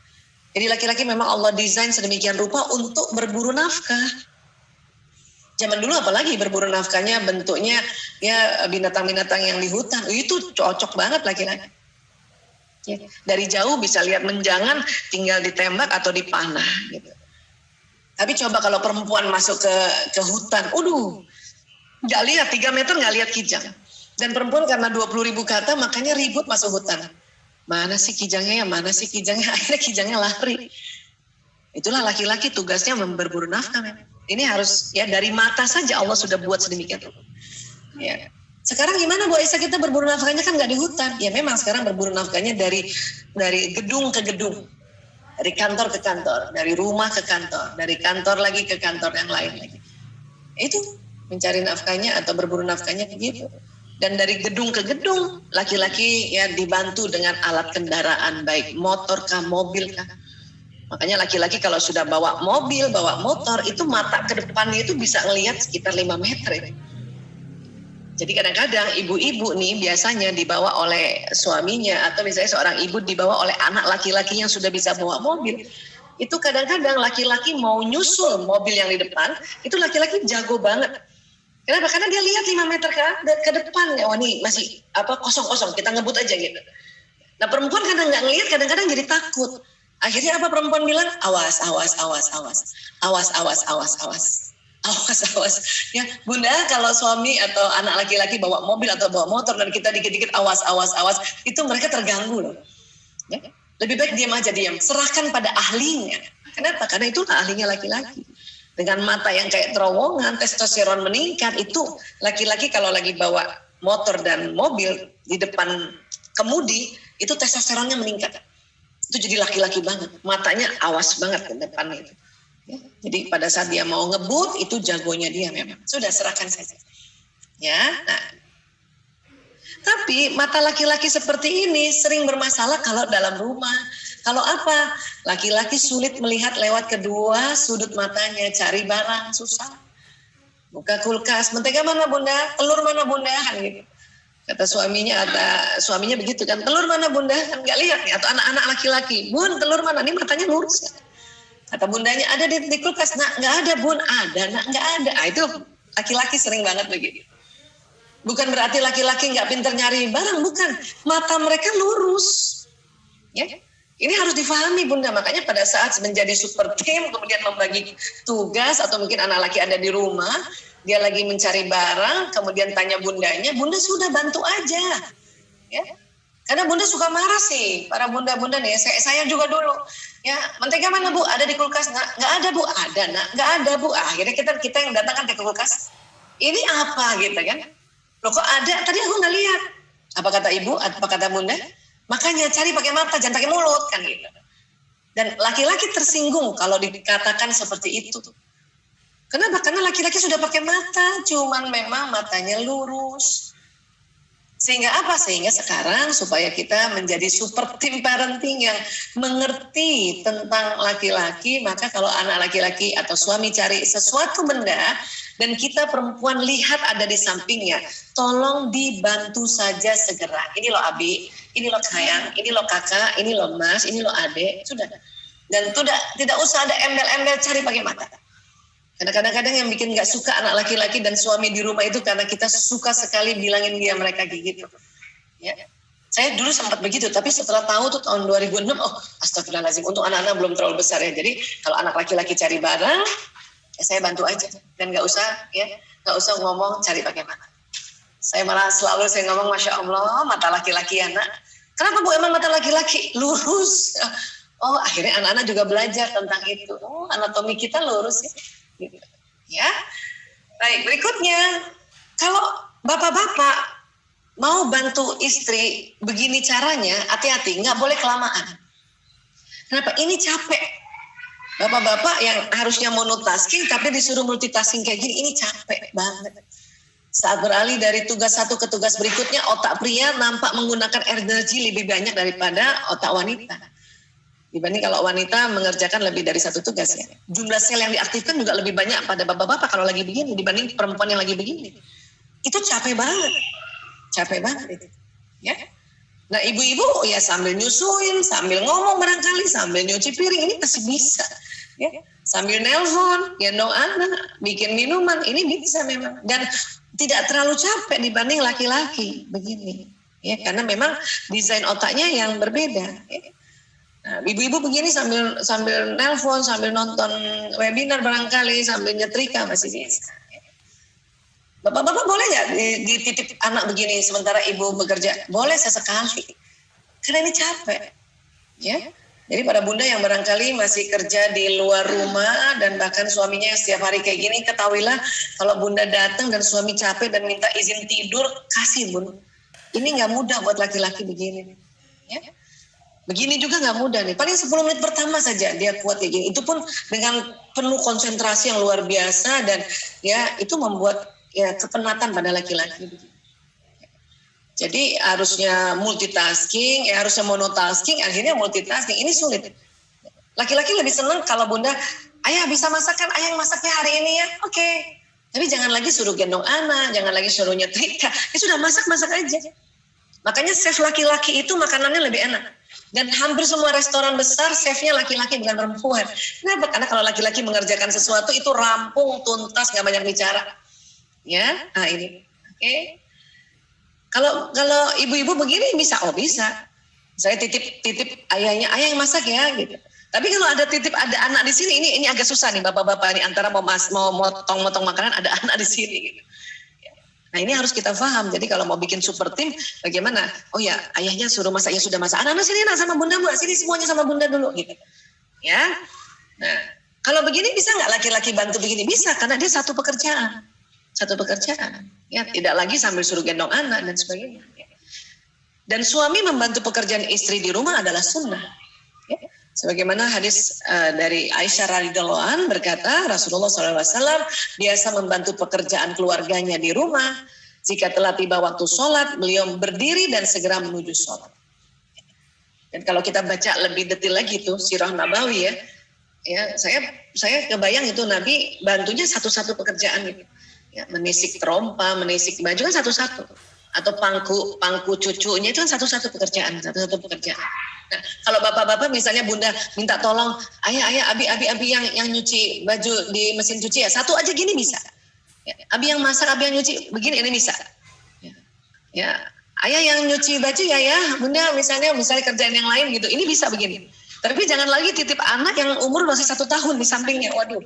Jadi laki-laki memang Allah desain sedemikian rupa untuk berburu nafkah. Zaman dulu apalagi berburu nafkahnya bentuknya ya binatang-binatang yang di hutan. Itu cocok banget laki-laki. Ya, dari jauh bisa lihat menjangan, tinggal ditembak atau dipanah gitu. Tapi coba kalau perempuan masuk ke hutan, nggak lihat 3 meter nggak lihat kijang. Dan perempuan karena 20.000 kata makanya ribut masuk hutan. Mana sih kijangnya ya, mana sih kijangnya, akhirnya kijangnya lari. Itulah laki-laki tugasnya berburu nafkah. Ini harus ya dari mata saja Allah sudah buat sedemikian. Ya. Sekarang gimana Bu Aisyah, kita berburu nafkahnya kan nggak di hutan. Ya memang sekarang berburu nafkahnya dari gedung ke gedung. Dari kantor ke kantor, dari rumah ke kantor, dari kantor lagi ke kantor yang lain lagi. Itu mencari nafkahnya atau berburu nafkahnya begitu. Dan dari gedung ke gedung, laki-laki ya dibantu dengan alat kendaraan, baik motor kah, mobil kah. Makanya laki-laki kalau sudah bawa mobil, bawa motor, itu mata ke depannya itu bisa ngelihat sekitar 5 meter itu. Jadi kadang-kadang ibu-ibu nih biasanya dibawa oleh suaminya atau misalnya seorang ibu dibawa oleh anak laki-laki yang sudah bisa bawa mobil. Itu kadang-kadang laki-laki mau nyusul mobil yang di depan, itu laki-laki jago banget. Kenapa? Karena dia lihat 5 meter ke depan. Oh nih masih kosong-kosong, kita ngebut aja gitu. Nah perempuan kadang nggak ngelihat, kadang-kadang jadi takut. Akhirnya apa perempuan bilang? Awas. Ya, Bunda, kalau suami atau anak laki-laki bawa mobil atau bawa motor dan kita dikit-dikit awas, itu mereka terganggu loh. Ya? Lebih baik diam. Serahkan pada ahlinya. Kenapa? Karena itu ahlinya laki-laki. Dengan mata yang kayak terowongan, testosteron meningkat, itu laki-laki kalau lagi bawa motor dan mobil di depan kemudi, itu testosteronnya meningkat. Itu jadi laki-laki banget. Matanya awas banget ke depan itu. Ya, jadi pada saat dia mau ngebut itu jagonya dia memang. Sudah serahkan saja. Ya. Nah. Tapi mata laki-laki seperti ini sering bermasalah kalau dalam rumah. Kalau apa? Laki-laki sulit melihat lewat kedua sudut matanya, cari barang susah. Buka kulkas, mentega mana Bunda? Telur mana Bunda? Kan gitu. Kata suaminya begitu kan, telur mana Bunda? Kan nggak lihat nih, atau anak-anak laki-laki, Bun telur mana? Ini matanya lurus. Kata bundanya, ada di kulkas. Nak, nggak ada bun. Ada, nak, nggak ada. Itu laki-laki sering banget begitu. Bukan berarti laki-laki nggak pintar nyari barang, bukan. Mata mereka lurus. Ya, ini harus difahami bunda. Makanya pada saat menjadi super tim, kemudian membagi tugas, atau mungkin anak laki ada di rumah, dia lagi mencari barang, kemudian tanya bundanya, bunda sudah bantu aja. Ya, karena bunda suka marah sih, para bunda-bunda nih. Saya juga dulu. Ya, mentega mana bu? Ada di kulkas? Nggak ada bu. Ada nak? Nggak ada bu. Akhirnya kita yang datang kan ke kulkas. Ini apa gitu kan? Loh kok ada? Tadi aku nggak lihat. Apa kata ibu? Apa kata bunda? Makanya cari pakai mata, jangan pakai mulut kan gitu. Dan laki-laki tersinggung kalau dikatakan seperti itu. Kenapa? Karena laki-laki sudah pakai mata, cuman memang matanya lurus. Sehingga apa? Sehingga sekarang supaya kita menjadi super tim parenting yang mengerti tentang laki-laki, maka kalau anak laki-laki atau suami cari sesuatu benda dan kita perempuan lihat ada di sampingnya, tolong dibantu saja segera. Ini loh Abi, ini loh sayang, ini loh kakak, ini loh mas, ini loh adek, sudah. Dan tidak usah ada embel-embel cari pakai mata. Karena kadang-kadang yang bikin nggak suka anak laki-laki dan suami di rumah itu karena kita suka sekali bilangin dia mereka gitu. Ya. Saya dulu sempat begitu, tapi setelah tahu tuh tahun 2006, oh astagfirullahaladzim, untuk anak-anak belum terlalu besar ya. Jadi kalau anak laki-laki cari barang, ya saya bantu aja dan nggak usah ngomong cari pakai mata. Saya malah selalu saya ngomong, masya Allah, mata laki-laki anak. Kenapa bu emang mata laki-laki lurus? Oh akhirnya anak-anak juga belajar tentang itu. Oh anatomi kita lurus ya. Gitu. Ya, baik berikutnya, kalau bapak-bapak mau bantu istri begini caranya, hati-hati, nggak boleh kelamaan. Kenapa? Ini capek. Bapak-bapak yang harusnya monotasking tapi disuruh multitasking kayak gini, ini capek banget. Saat beralih dari tugas satu ke tugas berikutnya, otak pria nampak menggunakan energi lebih banyak daripada otak wanita. Dibanding kalau wanita mengerjakan lebih dari satu tugas ya. Jumlah sel yang diaktifkan juga lebih banyak pada bapak-bapak kalau lagi begini dibanding perempuan yang lagi begini. Itu capek banget. Capek banget itu. Ya. Nah ibu-ibu ya sambil nyusuin, sambil ngomong barangkali, sambil nyuci piring, ini pasti bisa. Ya. Sambil nelpon, gendong anak, bikin minuman, ini bisa memang. Dan tidak terlalu capek dibanding laki-laki begini. Ya, karena memang desain otaknya yang berbeda. Ya. Nah, ibu-ibu begini sambil nelpon, sambil nonton webinar barangkali, sambil nyetrika masih bisa. Bapak-bapak boleh nggak dititip anak begini sementara ibu bekerja? Boleh sesekali, karena ini capek. Ya, jadi para bunda yang barangkali masih kerja di luar rumah dan bahkan suaminya setiap hari kayak gini, ketahuilah kalau bunda datang dan suami capek dan minta izin tidur, kasih bun. Ini nggak mudah buat laki-laki begini. Ya. Begini juga nggak mudah nih, paling 10 menit pertama saja dia kuat kayak gini. Itu pun dengan penuh konsentrasi yang luar biasa dan ya itu membuat ya kepenatan pada laki-laki. Jadi harusnya multitasking, ya harusnya monotasking, akhirnya multitasking. Ini sulit. Laki-laki lebih senang kalau bunda, ayah bisa masakan, ayah yang masaknya hari ini ya, oke. Tapi jangan lagi suruh gendong anak, jangan lagi suruh nyetrika. Ya sudah masak aja. Makanya chef laki-laki itu makanannya lebih enak. Dan hampir semua restoran besar chefnya laki-laki bukan perempuan. Kenapa? Karena kalau laki-laki mengerjakan sesuatu itu rampung, tuntas, nggak banyak bicara. Ya, nah ini. Oke. Kalau ibu-ibu begini bisa, oh bisa. Saya titip ayahnya, ayah yang masak ya gitu. Tapi kalau ada ada anak di sini, ini agak susah nih bapak-bapak ini antara mau motong makanan ada anak di sini gitu. Nah ini harus kita paham. Jadi kalau mau bikin super tim, bagaimana? Oh ya, ayahnya suruh masak, ya sudah masak. Anak-anak sini sama bunda, bu, sini semuanya sama bunda dulu, gitu. Ya. Nah, kalau begini bisa nggak laki-laki bantu begini? Bisa, karena dia satu pekerjaan. Ya, tidak lagi sambil suruh gendong anak dan sebagainya. Dan suami membantu pekerjaan istri di rumah adalah sunnah. Ya. Sebagaimana hadis dari Aisyah radhiyallahu anha berkata, Rasulullah SAW biasa membantu pekerjaan keluarganya di rumah. Jika telah tiba waktu sholat, beliau berdiri dan segera menuju sholat. Dan kalau kita baca lebih detail lagi tuh sirah Nabawi ya saya kebayang itu Nabi bantunya satu-satu pekerjaan gitu. Ya, menisik trompa, menisik baju kan satu-satu. Atau pangku cucunya itu kan satu-satu pekerjaan. Nah, kalau bapak-bapak misalnya bunda minta tolong, ayah, abi yang nyuci baju di mesin cuci ya, satu aja gini bisa. Ya, abi yang masak, abi yang nyuci begini ini bisa. Ya, ayah yang nyuci baju ya, bunda misalnya kerjaan yang lain gitu, ini bisa begini. Tapi jangan lagi titip anak yang umur masih 1 tahun di sampingnya, waduh.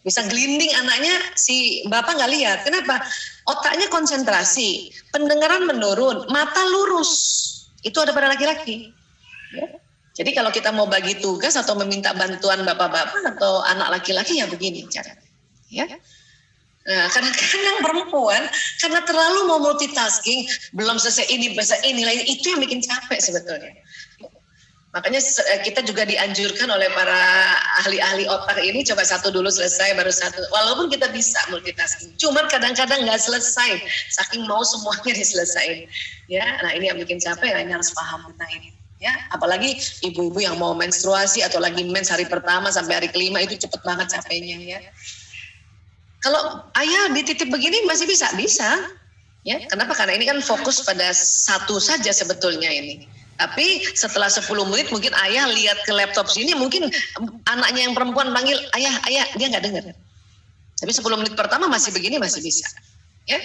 Bisa gelinding anaknya, si bapak nggak lihat. Kenapa? Otaknya konsentrasi, pendengaran menurun, mata lurus. Itu ada pada laki-laki. Ya. Jadi kalau kita mau bagi tugas atau meminta bantuan bapak-bapak atau anak laki-laki ya begini caranya. Ya. Nah, kadang-kadang perempuan karena terlalu mau multitasking, belum selesai ini, selesai ini lain, itu yang bikin capek sebetulnya. Makanya kita juga dianjurkan oleh para ahli-ahli otak ini, coba satu dulu selesai, baru satu. Walaupun kita bisa multitasking, cuman kadang-kadang nggak selesai, saking mau semuanya diselesaikan. Ya, nah ini yang bikin capek, ini harus paham tentang ini. Ya, apalagi ibu-ibu yang mau menstruasi atau lagi mens hari pertama sampai hari kelima itu cepet banget capeknya ya. Kalau ayah dititip begini masih bisa, ya. Kenapa? Karena ini kan fokus pada satu saja sebetulnya ini. Tapi setelah 10 menit mungkin ayah lihat ke laptop sini, mungkin anaknya yang perempuan panggil ayah, dia nggak dengar. Tapi 10 menit pertama masih begini, masih bisa. Ya,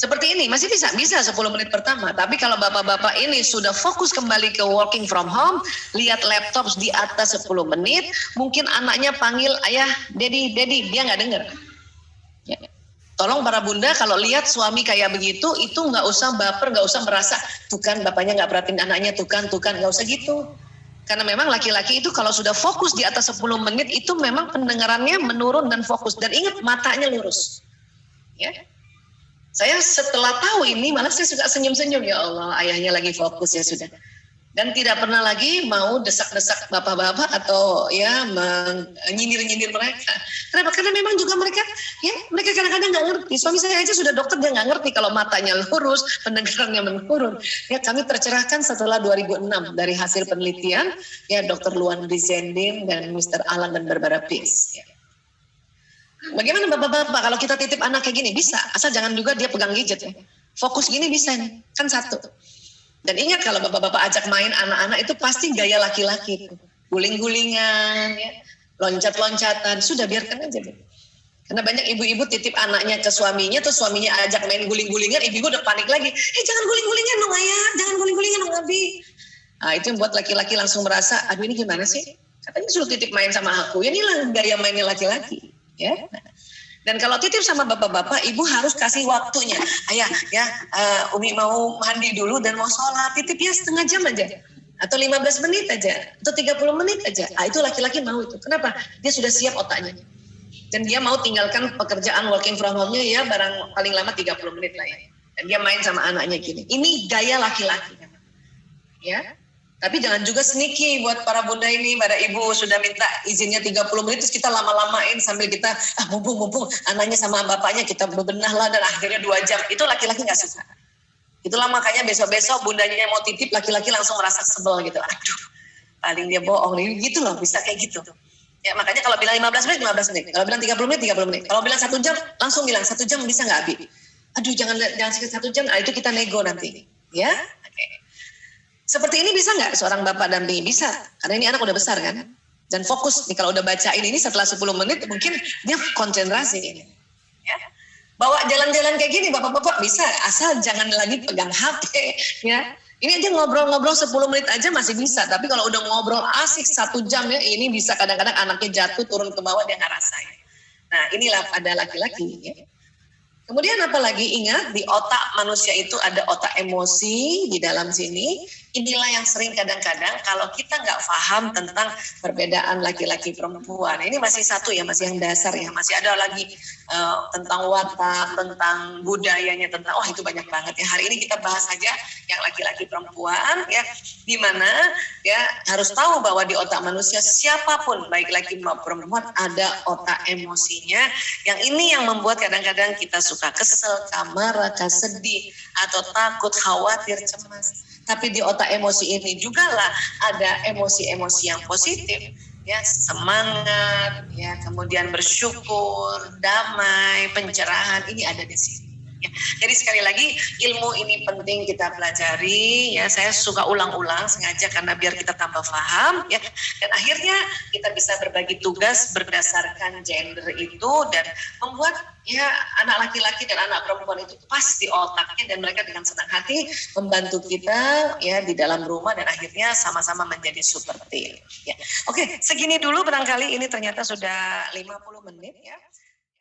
seperti ini masih bisa 10 menit pertama. Tapi kalau bapak-bapak ini sudah fokus kembali ke working from home, lihat laptop di atas 10 menit, mungkin anaknya panggil ayah, daddy, dia nggak dengar. Ya. Tolong para bunda kalau lihat suami kayak begitu, itu nggak usah baper, nggak usah merasa tuh kan bapaknya nggak perhatiin anaknya, tuh kan nggak usah gitu. Karena memang laki-laki itu kalau sudah fokus di atas 10 menit itu memang pendengarannya menurun dan fokus. Dan ingat matanya lurus. Ya. Saya setelah tahu ini malah saya suka senyum-senyum, ya Allah ayahnya lagi fokus ya sudah. Dan tidak pernah lagi mau desak-desak bapak-bapak atau ya menyindir-nyindir mereka. Kenapa? Karena memang juga mereka kadang-kadang nggak ngerti. Suami saya aja sudah dokter, dia nggak ngerti kalau matanya lurus, pendengarannya menurun. Ya kami tercerahkan setelah 2006 dari hasil penelitian ya Dr. Luan Rizendin dan Mr. Alan dan Barbara Peace. Ya. Bagaimana bapak-bapak kalau kita titip anak kayak gini? Bisa, asal jangan juga dia pegang gadget ya. Fokus gini bisa nih, kan satu. Dan ingat kalau bapak-bapak ajak main anak-anak itu pasti gaya laki-laki. Guling-gulingan, ya, loncat-loncatan, sudah biarkan aja. Karena banyak ibu-ibu titip anaknya ke suaminya, terus suaminya ajak main guling-gulingan, ibu-ibu udah panik lagi. Jangan guling-gulingan dong ayah, jangan guling-gulingan dong abi. Nah itu yang buat laki-laki langsung merasa, aduh ini gimana sih? Katanya suruh titip main sama aku, ya inilah gaya mainnya laki-laki. Ya. Dan kalau titip sama bapak-bapak, ibu harus kasih waktunya. Ayah, ya, Umi mau mandi dulu dan mau sholat, titipnya setengah jam aja. Atau 15 menit aja, atau 30 menit aja. Itu laki-laki mau itu. Kenapa? Dia sudah siap otaknya. Dan dia mau tinggalkan pekerjaan working from home-nya ya barang paling lama 30 menit lah ya. Dan dia main sama anaknya gini. Ini gaya laki-laki. Ya. Tapi jangan juga sneaky buat para bunda ini, para ibu sudah minta izinnya 30 menit, terus kita lama-lamain sambil kita, mumpung anaknya sama bapaknya kita bebenah lah, dan akhirnya 2 jam. Itu laki-laki gak suka. Itulah makanya besok-besok bundanya mau titip, laki-laki langsung merasa sebel gitu. Aduh, paling dia bohong, gitu loh, bisa kayak gitu. Ya makanya kalau bilang 15 menit, 15 menit. Kalau bilang 30 menit, 30 menit. Kalau bilang 1 jam, langsung bilang 1 jam bisa gak Abi? Aduh jangan sekitar 1 jam, itu kita nego nanti. Ya, oke. Seperti ini bisa nggak seorang bapak dampingi? Bisa, karena ini anak udah besar kan. Dan fokus nih kalau udah bacain ini setelah 10 menit mungkin dia konsentrasi. Ya. Bawa jalan-jalan kayak gini bapak-bapak bisa, asal jangan lagi pegang HP. Ya. Ini aja ngobrol-ngobrol 10 menit aja masih bisa. Tapi kalau udah ngobrol asik 1 jam ya, ini bisa kadang-kadang anaknya jatuh turun ke bawah dia nggak rasain. Nah inilah pada laki-laki. Ya. Kemudian apalagi ingat di otak manusia itu ada otak emosi di dalam sini. Inilah yang sering kadang-kadang kalau kita nggak paham tentang perbedaan laki-laki perempuan. Ini masih satu ya, masih yang dasar ya. Masih ada lagi tentang watak, tentang budayanya, tentang itu banyak banget ya. Hari ini kita bahas saja yang laki-laki perempuan ya. Di mana ya harus tahu bahwa di otak manusia siapapun baik laki maupun perempuan ada otak emosinya. Yang ini yang membuat kadang-kadang kita suka kesel, marah, sedih atau takut, khawatir, cemas. Tapi di otak emosi ini juga lah ada emosi-emosi yang positif, ya semangat, ya kemudian bersyukur, damai, pencerahan ini ada di sini. Ya. Jadi sekali lagi ilmu ini penting kita pelajari ya. Saya suka ulang-ulang sengaja karena biar kita tambah paham ya. Dan akhirnya kita bisa berbagi tugas berdasarkan gender itu dan membuat ya anak laki-laki dan anak perempuan itu pas di otaknya dan mereka dengan senang hati membantu kita ya di dalam rumah dan akhirnya sama-sama menjadi super team. Ya. Oke, segini dulu barangkali ini ternyata sudah 50 menit ya.